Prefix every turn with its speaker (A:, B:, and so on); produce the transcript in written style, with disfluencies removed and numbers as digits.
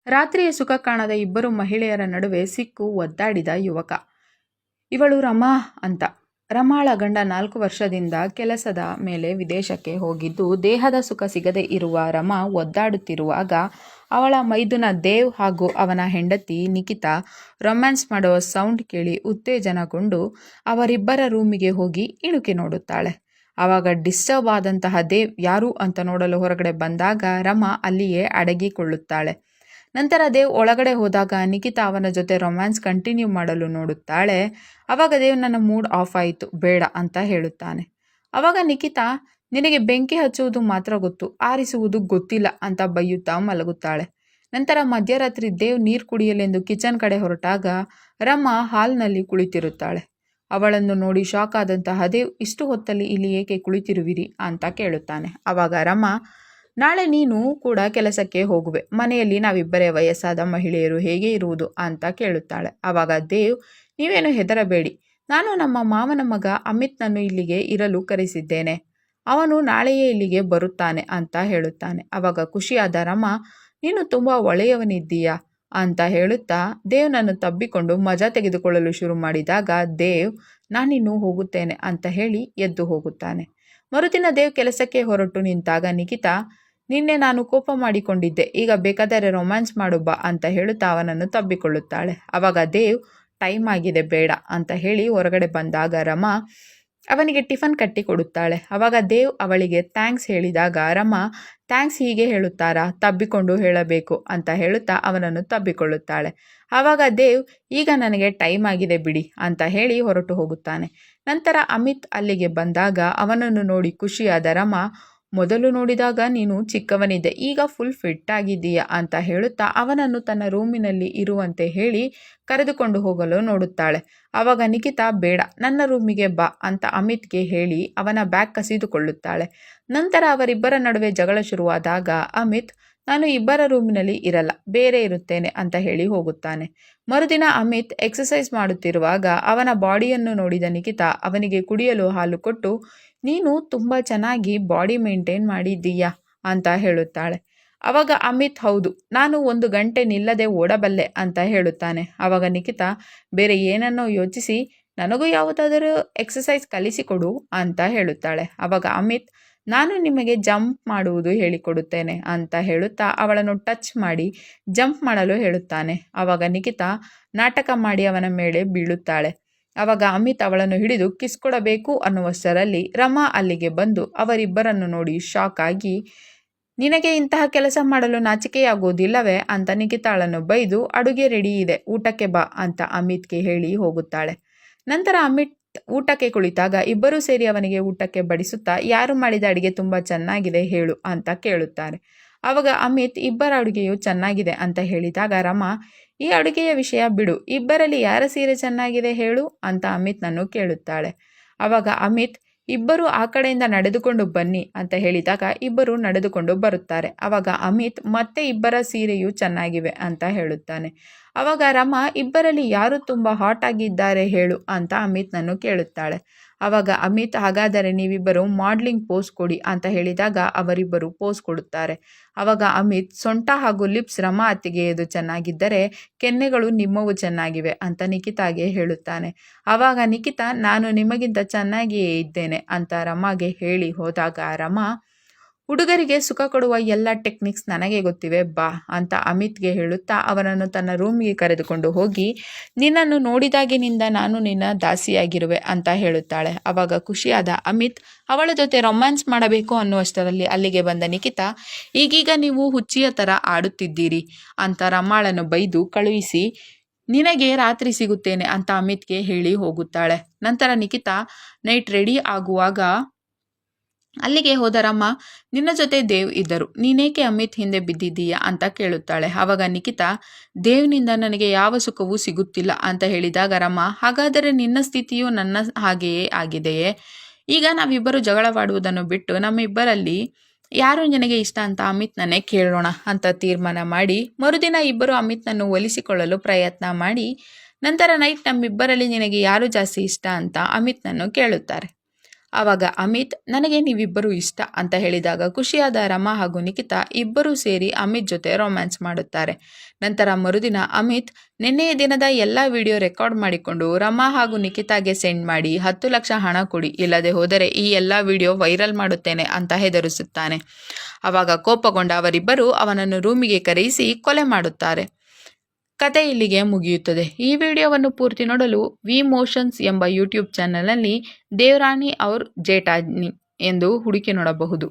A: ರಾತ್ರಿಯ ಸುಖ ಕಾಣದ ಇಬ್ಬರು ಮಹಿಳೆಯರ ನಡುವೆ ಸಿಕ್ಕು ಒದ್ದಾಡಿದ ಯುವಕ. ಇವಳು ರಮಾ ಅಂತ. ರಮಾಳ ಗಂಡ 4 ವರ್ಷದಿಂದ ಕೆಲಸದ ಮೇಲೆ ವಿದೇಶಕ್ಕೆ ಹೋಗಿದ್ದು, ದೇಹದ ಸುಖ ಸಿಗದೆ ಇರುವ ರಮಾ ಒದ್ದಾಡುತ್ತಿರುವಾಗ ಅವಳ ಮೈದುನ ದೇವ್ ಹಾಗೂ ಅವನ ಹೆಂಡತಿ ನಿಖಿತಾ ರೊಮ್ಯಾನ್ಸ್ ಮಾಡುವ ಸೌಂಡ್ ಕೇಳಿ ಉತ್ತೇಜನಗೊಂಡು ಅವರಿಬ್ಬರ ರೂಮಿಗೆ ಹೋಗಿ ಇಣುಕಿ ನೋಡುತ್ತಾಳೆ. ಆವಾಗ ಡಿಸ್ಟರ್ಬ್ ಆದಂತಹ ದೇವ್ ಯಾರು ಅಂತ ನೋಡಲು ಹೊರಗಡೆ ಬಂದಾಗ ರಮಾ ಅಲ್ಲಿಯೇ ಅಡಗಿಕೊಳ್ಳುತ್ತಾಳೆ. ನಂತರ ದೇವ್ ಒಳಗಡೆ ಹೋದಾಗ ನಿಖಿತಾ ಅವನ ಜೊತೆ ರೊಮ್ಯಾನ್ಸ್ ಕಂಟಿನ್ಯೂ ಮಾಡಲು ನೋಡುತ್ತಾಳೆ. ಆವಾಗ ದೇವ್ ನನ್ನ ಮೂಡ್ ಆಫ್ ಆಯಿತು, ಬೇಡ ಅಂತ ಹೇಳುತ್ತಾನೆ. ಆವಾಗ ನಿಖಿತಾ ನಿನಗೆ ಬೆಂಕಿ ಹಚ್ಚುವುದು ಮಾತ್ರ ಗೊತ್ತು, ಆರಿಸುವುದು ಗೊತ್ತಿಲ್ಲ ಅಂತ ಬೈಯುತ್ತಾ ಮಲಗುತ್ತಾಳೆ. ನಂತರ ಮಧ್ಯರಾತ್ರಿ ದೇವ್ ನೀರು ಕುಡಿಯಲೆಂದು ಕಿಚನ್ ಕಡೆ ಹೊರಟಾಗ ರಮಾ ಹಾಲ್ನಲ್ಲಿ ಕುಳಿತಿರುತ್ತಾಳೆ. ಅವಳನ್ನು ನೋಡಿ ಶಾಕ್ ಆದಂತಹ ದೇವ್ ಇಷ್ಟು ಹೊತ್ತಲ್ಲಿ ಇಲ್ಲಿ ಏಕೆ ಕುಳಿತಿರುವಿರಿ ಅಂತ ಕೇಳುತ್ತಾನೆ. ಆವಾಗ ರಮಾ, ನಾಳೆ ನೀನು ಕೂಡ ಕೆಲಸಕ್ಕೆ ಹೋಗುವೆ, ಮನೆಯಲ್ಲಿ ನಾವಿಬ್ಬರೇ ವಯಸ್ಸಾದ ಮಹಿಳೆಯರು ಹೇಗೆ ಇರುವುದು ಅಂತ ಕೇಳುತ್ತಾಳೆ. ಆವಾಗ ದೇವ್, ನೀವೇನು ಹೆದರಬೇಡಿ, ನಾನು ನಮ್ಮ ಮಾವನ ಮಗ ಅಮಿತ್ನನ್ನು ಇಲ್ಲಿಗೆ ಇರಲು ಕರೆಸಿದ್ದೇನೆ, ಅವನು ನಾಳೆಯೇ ಇಲ್ಲಿಗೆ ಬರುತ್ತಾನೆ ಅಂತ ಹೇಳುತ್ತಾನೆ. ಆವಾಗ ಖುಷಿಯಾದ ರಮಾ, ನೀನು ತುಂಬ ಒಳ್ಳೆಯವನಿದ್ದೀಯಾ ಅಂತ ಹೇಳುತ್ತಾ ದೇವ್ನನ್ನು ತಬ್ಬಿಕೊಂಡು ಮಜಾ ತೆಗೆದುಕೊಳ್ಳಲು ಶುರು ಮಾಡಿದಾಗ ದೇವ್, ನಾನಿನ್ನು ಹೋಗುತ್ತೇನೆ ಅಂತ ಹೇಳಿ ಎದ್ದು ಹೋಗುತ್ತಾನೆ. ಮರುದಿನ ದೇವ್ ಕೆಲಸಕ್ಕೆ ಹೊರಟು ನಿಂತಾಗ ನಿಖಿತಾ, ನಿನ್ನೆ ನಾನು ಕೋಪ ಮಾಡಿಕೊಂಡಿದ್ದೆ, ಈಗ ಬೇಕಾದರೆ ರೊಮ್ಯಾನ್ಸ್ ಮಾಡು ಬಾ ಅಂತ ಹೇಳುತ್ತಾ ಅವನನ್ನು ತಬ್ಬಿಕೊಳ್ಳುತ್ತಾಳೆ. ಆವಾಗ ದೇವ್, ಟೈಮ್ ಆಗಿದೆ ಬೇಡ ಅಂತ ಹೇಳಿ ಹೊರಗಡೆ ಬಂದಾಗ ರಮಾ ಅವನಿಗೆ ಟಿಫನ್ ಕಟ್ಟಿ ಕೊಡುತ್ತಾಳೆ. ಆವಾಗ ದೇವ್ ಅವಳಿಗೆ ಥ್ಯಾಂಕ್ಸ್ ಹೇಳಿದಾಗ ರಮಾ, ಥ್ಯಾಂಕ್ಸ್ ಹೀಗೆ ಹೇಳುತ್ತಾರಾ, ತಬ್ಬಿಕೊಂಡು ಹೇಳಬೇಕು ಅಂತ ಹೇಳುತ್ತಾ ಅವನನ್ನು ತಬ್ಬಿಕೊಳ್ಳುತ್ತಾಳೆ. ಆವಾಗ ದೇವ್, ಈಗ ನನಗೆ ಟೈಮ್ ಆಗಿದೆ ಬಿಡಿ ಅಂತ ಹೇಳಿ ಹೊರಟು ಹೋಗುತ್ತಾನೆ. ನಂತರ ಅಮಿತ್ ಅಲ್ಲಿಗೆ ಬಂದಾಗ ಅವನನ್ನು ನೋಡಿ ಖುಷಿಯಾದ ರಮಾ, ಮೊದಲು ನೋಡಿದಾಗ ನೀನು ಚಿಕ್ಕವನಿದ್ದೆ, ಈಗ ಫುಲ್ ಫಿಟ್ ಆಗಿದ್ದೀಯಾ ಅಂತ ಹೇಳುತ್ತಾ ಅವನನ್ನು ತನ್ನ ರೂಮಿನಲ್ಲಿ ಇರುವಂತೆ ಹೇಳಿ ಕರೆದುಕೊಂಡು ಹೋಗಲು ನೋಡುತ್ತಾಳೆ. ಆವಾಗ ನಿಖಿತಾ, ಬೇಡ ನನ್ನ ರೂಮಿಗೆ ಬಾ ಅಂತ ಅಮಿತ್ಗೆ ಹೇಳಿ ಅವನ ಬ್ಯಾಗ್ ಕಸಿದುಕೊಳ್ಳುತ್ತಾಳೆ. ನಂತರ ಅವರಿಬ್ಬರ ನಡುವೆ ಜಗಳ ಶುರುವಾದಾಗ ಅಮಿತ್, ನಾನು ಇಬ್ಬರ ರೂಮಿನಲ್ಲಿ ಇರಲ್ಲ, ಬೇರೆ ಇರುತ್ತೇನೆ ಅಂತ ಹೇಳಿ ಹೋಗುತ್ತಾನೆ. ಮರುದಿನ ಅಮಿತ್ ಎಕ್ಸಸೈಸ್ ಮಾಡುತ್ತಿರುವಾಗ ಅವನ ಬಾಡಿಯನ್ನು ನೋಡಿದ ನಿಖಿತಾ ಅವನಿಗೆ ಕುಡಿಯಲು ಹಾಲು ಕೊಟ್ಟು, ನೀನು ತುಂಬ ಚೆನ್ನಾಗಿ ಬಾಡಿ ಮೇಂಟೈನ್ ಮಾಡಿದ್ದೀಯಾ ಅಂತ ಹೇಳುತ್ತಾಳೆ. ಆವಾಗ ಅಮಿತ್, ಹೌದು, ನಾನು 1 ಗಂಟೆ ನಿಲ್ಲದೆ ಓಡಬಲ್ಲೆ ಅಂತ ಹೇಳುತ್ತಾನೆ. ಆವಾಗ ನಿಖಿತಾ ಬೇರೆ ಏನನ್ನೋ ಯೋಚಿಸಿ, ನನಗೂ ಯಾವುದಾದರೂ ಎಕ್ಸಸೈಸ್ ಕಲಿಸಿಕೊಡು ಅಂತ ಹೇಳುತ್ತಾಳೆ. ಆವಾಗ ಅಮಿತ್, ನಾನು ನಿಮಗೆ ಜಂಪ್ ಮಾಡುವುದು ಹೇಳಿಕೊಡುತ್ತೇನೆ ಅಂತ ಹೇಳುತ್ತಾ ಅವಳನ್ನು ಟಚ್ ಮಾಡಿ ಜಂಪ್ ಮಾಡಲು ಹೇಳುತ್ತಾನೆ. ಆವಾಗ ನಿಖಿತಾ ನಾಟಕ ಮಾಡಿ ಅವನ ಮೇಲೆ ಬೀಳುತ್ತಾಳೆ. ಆವಾಗ ಅಮಿತ್ ಅವಳನ್ನು ಹಿಡಿದು ಕಿಸ್ ಕೊಡಬೇಕು ಅನ್ನುವಷ್ಟರಲ್ಲಿ ರಮಾ ಅಲ್ಲಿಗೆ ಬಂದು ಅವರಿಬ್ಬರನ್ನು ನೋಡಿ ಶಾಕ್ ಆಗಿ, ನಿನಗೆ ಇಂತಹ ಕೆಲಸ ಮಾಡಲು ನಾಚಿಕೆಯಾಗುವುದಿಲ್ಲವೇ ಅಂತ ನಿಖಿತಾಳನ್ನು ಬೈದು, ಅಡುಗೆ ರೆಡಿ ಇದೆ, ಊಟಕ್ಕೆ ಬಾ ಅಂತ ಅಮಿತ್ಗೆ ಹೇಳಿ ಹೋಗುತ್ತಾಳೆ. ನಂತರ ಅಮಿತ್ ಊಟಕ್ಕೆ ಕುಳಿತಾಗ ಇಬ್ಬರೂ ಸೇರಿ ಅವನಿಗೆ ಊಟಕ್ಕೆ ಬಡಿಸುತ್ತಾ, ಯಾರು ಮಾಡಿದ ಅಡುಗೆ ತುಂಬ ಚೆನ್ನಾಗಿದೆ ಹೇಳು ಅಂತ ಕೇಳುತ್ತಾರೆ. ಆವಾಗ ಅಮಿತ್, ಇಬ್ಬರ ಅಡುಗೆಯು ಚೆನ್ನಾಗಿದೆ ಅಂತ ಹೇಳಿದಾಗ ರಮಾ, ಈ ಅಡುಗೆಯ ವಿಷಯ ಬಿಡು, ಇಬ್ಬರಲ್ಲಿ ಯಾರ ಸೀರೆ ಚೆನ್ನಾಗಿದೆ ಹೇಳು ಅಂತ ಅಮಿತ್ನನ್ನು ಕೇಳುತ್ತಾಳೆ. ಆವಾಗ ಅಮಿತ್, ಇಬ್ಬರು ಆ ಕಡೆಯಿಂದ ನಡೆದುಕೊಂಡು ಬನ್ನಿ ಅಂತ ಹೇಳಿದಾಗ ಇಬ್ಬರು ನಡೆದುಕೊಂಡು ಬರುತ್ತಾರೆ. ಆವಾಗ ಅಮಿತ್ ಮತ್ತೆ ಇಬ್ಬರ ಸೀರೆಯು ಚೆನ್ನಾಗಿವೆ ಅಂತ ಹೇಳುತ್ತಾನೆ. ಆವಾಗ ರಮಾ, ಇಬ್ಬರಲ್ಲಿ ಯಾರು ತುಂಬ ಹಾಟ್ ಆಗಿದ್ದಾರೆ ಹೇಳು ಅಂತ ಅಮಿತ್ನನ್ನು ಕೇಳುತ್ತಾಳೆ. ಆವಾಗ ಅಮಿತ್, ಹಾಗಾದರೆ ನೀವಿಬ್ಬರು ಮಾಡ್ಲಿಂಗ್ ಪೋಸ್ ಕೊಡಿ ಅಂತ ಹೇಳಿದಾಗ ಅವರಿಬ್ಬರು ಪೋಸ್ ಕೊಡುತ್ತಾರೆ. ಆವಾಗ ಅಮಿತ್, ಸೊಂಟ ಹಾಗೂ ಲಿಪ್ಸ್ ರಮಾ ಅತ್ತಿಗೆಯದು ಚೆನ್ನಾಗಿದ್ದರೆ ಕೆನ್ನೆಗಳು ನಿಮ್ಮವು ಚೆನ್ನಾಗಿವೆ ಅಂತ ನಿಖಿತಾಗೆ ಹೇಳುತ್ತಾನೆ. ಆವಾಗ ನಿಖಿತಾ, ನಾನು ನಿಮಗಿಂತ ಚೆನ್ನಾಗಿಯೇ ಇದ್ದೇನೆ ಅಂತ ರಮಾಗೆ ಹೇಳಿ ಹೋದಾಗ ರಮಾ, ಹುಡುಗರಿಗೆ ಸುಖ ಕೊಡುವ ಎಲ್ಲ ಟೆಕ್ನಿಕ್ಸ್ ನನಗೆ ಗೊತ್ತಿವೆ ಬಾ ಅಂತ ಅಮಿತ್ಗೆ ಹೇಳುತ್ತಾ ಅವನನ್ನು ತನ್ನ ರೂಮ್ಗೆ ಕರೆದುಕೊಂಡು ಹೋಗಿ, ನಿನ್ನನ್ನು ನೋಡಿದಾಗಿನಿಂದ ನಾನು ನಿನ್ನ ದಾಸಿಯಾಗಿರುವೆ ಅಂತ ಹೇಳುತ್ತಾಳೆ. ಆವಾಗ ಖುಷಿಯಾದ ಅಮಿತ್ ಅವಳ ಜೊತೆ ರೊಮ್ಯಾನ್ಸ್ ಮಾಡಬೇಕು ಅನ್ನುವಷ್ಟರಲ್ಲಿ ಅಲ್ಲಿಗೆ ಬಂದ ನಿಖಿತಾ, ಈಗೀಗ ನೀವು ಹುಚ್ಚಿಯ ಥರ ಆಡುತ್ತಿದ್ದೀರಿ ಅಂತ ರಮಾಳನ್ನು ಬೈದು ಕಳುಹಿಸಿ, ನಿನಗೆ ರಾತ್ರಿ ಸಿಗುತ್ತೇನೆ ಅಂತ ಅಮಿತ್ಗೆ ಹೇಳಿ ಹೋಗುತ್ತಾಳೆ. ನಂತರ ನಿಖಿತಾ ನೈಟ್ ರೆಡಿ ಆಗುವಾಗ ಅಲ್ಲಿಗೆ ಹೋದ ರಮಾ, ನಿನ್ನ ಜೊತೆ ದೇವ್ ಇದ್ದರು, ನೀನೇಕೆ ಅಮಿತ್ ಹಿಂದೆ ಬಿದ್ದಿದ್ದೀಯಾ ಅಂತ ಕೇಳುತ್ತಾಳೆ. ಆವಾಗ ನಿಖಿತಾ, ದೇವ್ನಿಂದ ನನಗೆ ಯಾವ ಸುಖವೂ ಸಿಗುತ್ತಿಲ್ಲ ಅಂತ ಹೇಳಿದಾಗ ರಮಾ, ಹಾಗಾದರೆ ನಿನ್ನ ಸ್ಥಿತಿಯು ನನ್ನ ಹಾಗೆಯೇ ಆಗಿದೆಯೇ, ಈಗ ನಾವಿಬ್ಬರು ಜಗಳವಾಡುವುದನ್ನು ಬಿಟ್ಟು ನಮ್ಮಿಬ್ಬರಲ್ಲಿ ಯಾರು ನಿನಗೆ ಇಷ್ಟ ಅಂತ ಅಮಿತ್ನನ್ನೇ ಕೇಳೋಣ ಅಂತ ತೀರ್ಮಾನ ಮಾಡಿ ಮರುದಿನ ಇಬ್ಬರು ಅಮಿತ್ನನ್ನು ಒಲಿಸಿಕೊಳ್ಳಲು ಪ್ರಯತ್ನ ಮಾಡಿ ನಂತರ ನೈಟ್ ನಮ್ಮಿಬ್ಬರಲ್ಲಿ ನಿನಗೆ ಯಾರು ಜಾಸ್ತಿ ಇಷ್ಟ ಅಂತ ಅಮಿತ್ನನ್ನು ಕೇಳುತ್ತಾರೆ. ಆವಾಗ ಅಮಿತ್ ನನಗೆ ನೀವಿಬ್ಬರು ಇಷ್ಟ ಅಂತ ಹೇಳಿದಾಗ ಖುಷಿಯಾದ ರಮಾ ಹಾಗೂ ನಿಖಿತಾ ಇಬ್ಬರೂ ಸೇರಿ ಅಮಿತ್ ಜೊತೆ ರೊಮ್ಯಾನ್ಸ್ ಮಾಡುತ್ತಾರೆ. ನಂತರ ಮರುದಿನ ಅಮಿತ್ ನಿನ್ನೆಯ ದಿನದ ಎಲ್ಲ ವಿಡಿಯೋ ರೆಕಾರ್ಡ್ ಮಾಡಿಕೊಂಡು ರಮಾ ಹಾಗೂ ನಿಖಿತಾಗೆ ಸೆಂಡ್ ಮಾಡಿ 10 ಲಕ್ಷ ಹಣ ಕೊಡಿ, ಇಲ್ಲದೆ ಹೋದರೆ ಈ ಎಲ್ಲ ವಿಡಿಯೋ ವೈರಲ್ ಮಾಡುತ್ತೇನೆ ಅಂತ ಹೆದರಿಸುತ್ತಾನೆ. ಆವಾಗ ಕೋಪಗೊಂಡ ಅವರಿಬ್ಬರು ಅವನನ್ನು ರೂಮಿಗೆ ಕರೆಯಿಸಿ ಕೊಲೆ ಮಾಡುತ್ತಾರೆ. ಕತೆ ಇಲ್ಲಿಗೆ ಮುಗಿಯುತ್ತದೆ. ಈ ವಿಡಿಯೋವನ್ನು ಪೂರ್ತಿ ನೋಡಲು ವಿ ಮೋಷನ್ಸ್ ಎಂಬ ಯೂಟ್ಯೂಬ್ ಚಾನಲ್ನಲ್ಲಿ ದೇವರಾಣಿ ಔರ್ ಜೇಠಾನಿ ಎಂದು ಹುಡುಕಿ ನೋಡಬಹುದು.